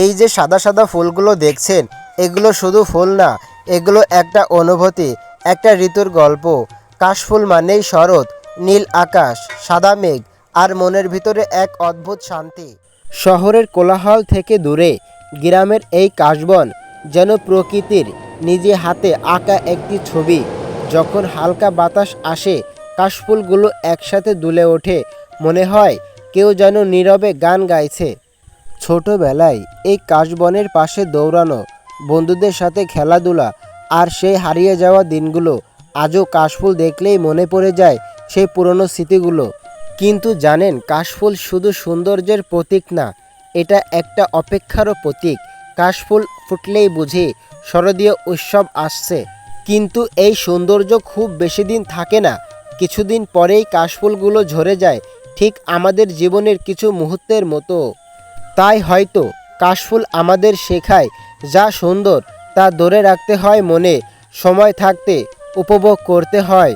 এই যে সাদা সাদা ফুলগুলো দেখছেন, এগুলো শুধু ফুল না, এগুলো একটা অনুভূতি, একটা ঋতুর গল্প। কাশফুল মানেই শরৎ, নীল আকাশ, সাদা মেঘ আর মনের ভিতরে এক অদ্ভুত শান্তি। শহরের কোলাহল থেকে দূরে গ্রামের এই কাশবন যেন প্রকৃতির নিজে হাতে আঁকা একটি ছবি। যখন হালকা বাতাস আসে, কাশফুলগুলো একসাথে দুলে ওঠে, মনে হয় কেউ যেন নীরবে গান গাইছে। ছোটবেলায় এই কাশবনের পাশে দৌড়ানো, বন্ধুদের সাথে খেলাধুলা আর সেই হারিয়ে যাওয়া দিনগুলো, আজও কাশফুল দেখলেই মনে পড়ে যায় সেই পুরনো স্মৃতিগুলো। কিন্তু জানেন, কাশফুল শুধু সৌন্দর্যের প্রতীক না, এটা একটা অপেক্ষারও প্রতীক। কাশফুল ফুটলেই বুঝি শারদীয় উৎসব আসছে। কিন্তু এই সৌন্দর্য খুব বেশি দিন থাকে না, কিছুদিন পরেই কাশফুলগুলো ঝরে যায়, ঠিক আমাদের জীবনের কিছু মুহূর্তের মতো। তাই হয়তো কাশফুল আমাদের শেখায়, যা সুন্দর তা ধরে রাখতে হয় মনে, সময় থাকতে উপভোগ করতে হয়।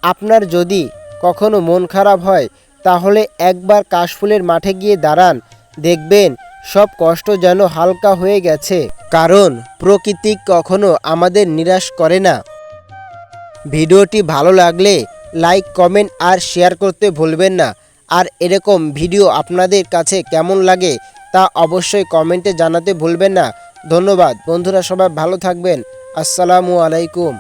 আপনার যদি কখনো মন খারাপ হয়, তাহলে একবার কাশফুলের মাঠে গিয়ে দাঁড়ান, দেখবেন সব কষ্ট যেন হালকা হয়ে গেছে। কারণ প্রকৃতি কখনো আমাদের নিরাশ করে না। ভিডিওটি ভালো লাগলে লাইক, কমেন্ট আর শেয়ার করতে ভুলবেন না। আর এরকম ভিডিও আপনাদের কাছে কেমন লাগে তা অবশ্যই কমেন্টে জানাতে ভুলবেন না। ধন্যবাদ বন্ধুরা, সবাই ভালো থাকবেন। আসসালামু আলাইকুম।